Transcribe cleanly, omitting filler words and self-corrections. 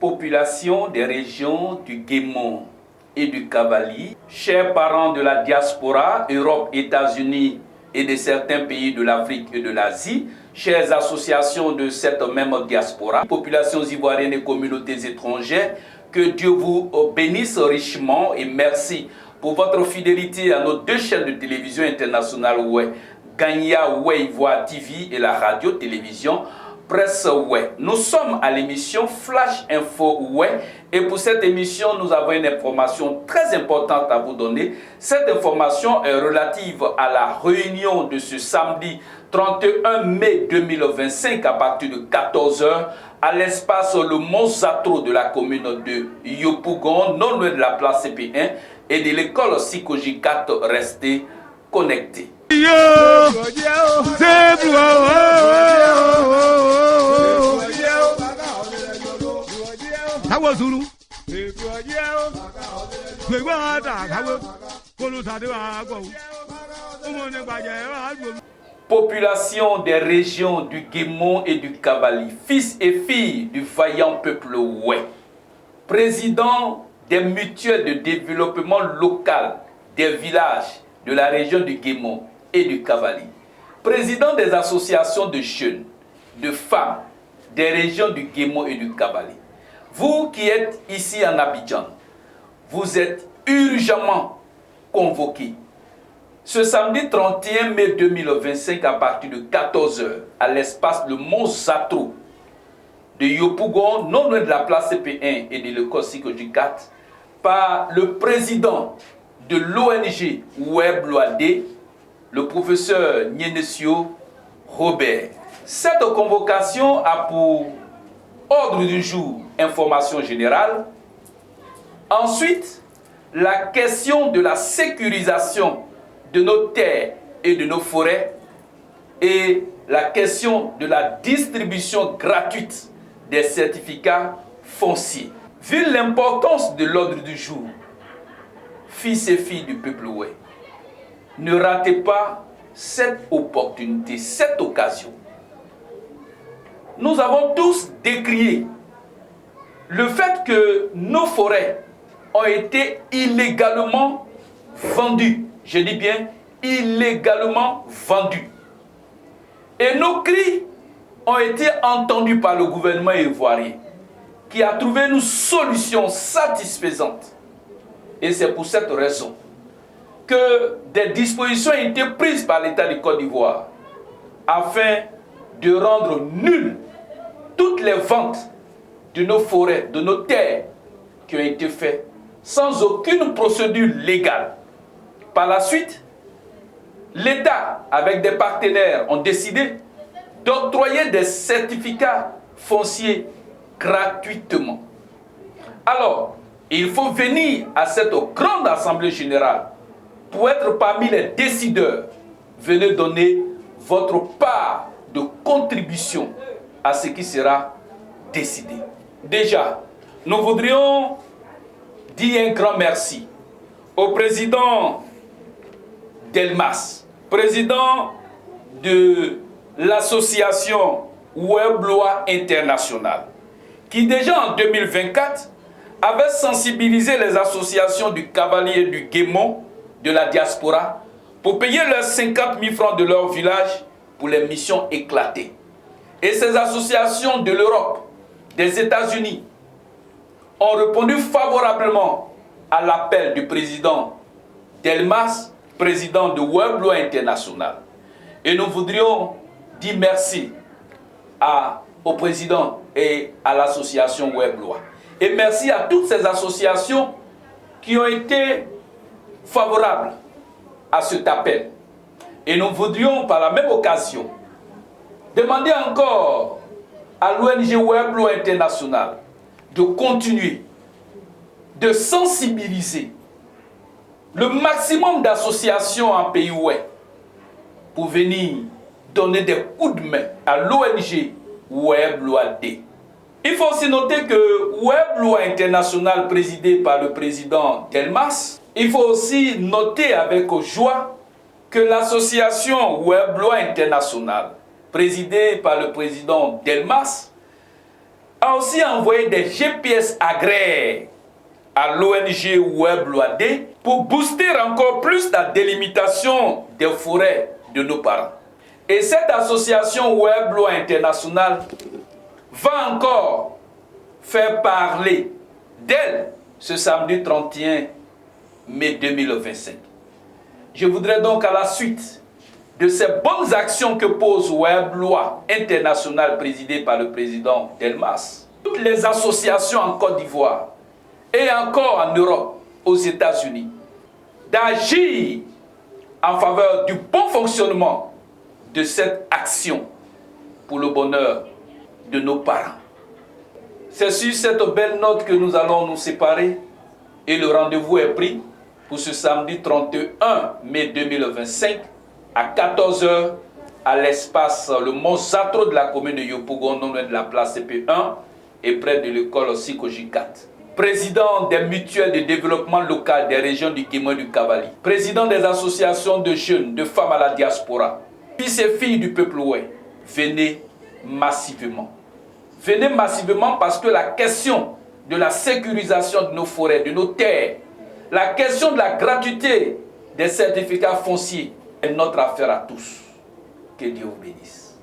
population des régions du Guémon et du Cavali, chers parents de la diaspora, Europe, États-Unis et de certains pays de l'Afrique et de l'Asie, chères associations de cette même diaspora, populations ivoiriennes et communautés étrangères, que Dieu vous bénisse richement et merci pour votre fidélité à nos deux chaînes de télévision internationales, Gagna Ivoire TV et la radio-télévision Presse Ouai. Nous sommes à l'émission Flash Info Ouai et pour cette émission, nous avons une information très importante à vous donner. Cette information est relative à la réunion de ce samedi 31 mai 2025 à partir de 14 h à l'espace Le Mont Zatro de la commune de Yopougon, non loin de la place CP1 et de l'école Sikoji 4. Restez connectés. Population des régions du Guémon et du Cavali, fils et filles du vaillant peuple Ouai, président des mutuelles de développement local des villages de la région du Guémon et du Cavali, président des associations de jeunes, de femmes des régions du Guémon et du Cavali. Vous qui êtes ici en Abidjan, vous êtes urgemment convoqués ce samedi 31 mai 2025 à partir de 14 h à l'espace Le Mont Zatro de Yopougon, non loin de la place CP1 et de l'école Sikoji 4, par le président de l'ONG Web Loadé, le professeur Nienesio Robert. Cette convocation a pour ordre du jour information générale. Ensuite, la question de la sécurisation de nos terres et de nos forêts et la question de la distribution gratuite des certificats fonciers. Vu l'importance de l'ordre du jour, fils et filles du peuple Ouai, ne ratez pas cette opportunité, cette occasion. Nous avons tous décrié le fait que nos forêts ont été illégalement vendues. Je dis bien illégalement vendues. Et nos cris ont été entendus par le gouvernement ivoirien qui a trouvé une solution satisfaisante. Et c'est pour cette raison que des dispositions ont été prises par l'État de Côte d'Ivoire afin de rendre nulles toutes les ventes de nos forêts, de nos terres qui ont été faites sans aucune procédure légale. Par la suite, l'État, avec des partenaires, ont décidé d'octroyer des certificats fonciers gratuitement. Alors, il faut venir à cette grande assemblée générale pour être parmi les décideurs. Venez donner votre part de contribution à ce qui sera décidé. Déjà, nous voudrions dire un grand merci au président Delmas, président de l'association Web Loi Internationale, qui déjà en 2024 avait sensibilisé les associations du Cavali et du Guémon de la diaspora pour payer leurs 50 000 francs de leur village pour les missions éclatées. Et ces associations de l'Europe, des États-Unis, ont répondu favorablement à l'appel du président Delmas, président de Web Loi Internationale. Et nous voudrions dire merci au président et à l'association Web Loi. Et merci à toutes ces associations qui ont été favorables à cet appel. Et nous voudrions par la même occasion demander encore à l'ONG Web Loi Internationale de continuer de sensibiliser le maximum d'associations en pays Ouai pour venir donner des coups de main à l'ONG Web Loi D. Il faut aussi noter que Web Loi Internationale présidée par le président Delmas, il faut aussi noter avec joie que l'association Web Loi Internationale présidée par le président Delmas a aussi envoyé des GPS agraires à l'ONG Web-Loade pour booster encore plus la délimitation des forêts de nos parents. Et cette association Web-Loi internationale va encore faire parler d'elle ce samedi 31 mai 2025. Je voudrais donc, à la suite de ces bonnes actions que pose Web-Loi internationale présidée par le président Delmas, toutes les associations en Côte d'Ivoire et encore en Europe, aux États-Unis, d'agir en faveur du bon fonctionnement de cette action pour le bonheur de nos parents. C'est sur cette belle note que nous allons nous séparer et le rendez-vous est pris pour ce samedi 31 mai 2025 à 14 h à l'espace Le Mont-Zatro de la commune de Yopougon, non loin de la place CP1 et près de l'école Sikoji 4. Président des mutuelles de développement local des régions du Kémoin du Cavali, président des associations de jeunes, de femmes à la diaspora, fils et filles du peuple ouai, venez massivement. Venez massivement parce que la question de la sécurisation de nos forêts, de nos terres, la question de la gratuité des certificats fonciers est notre affaire à tous. Que Dieu vous bénisse.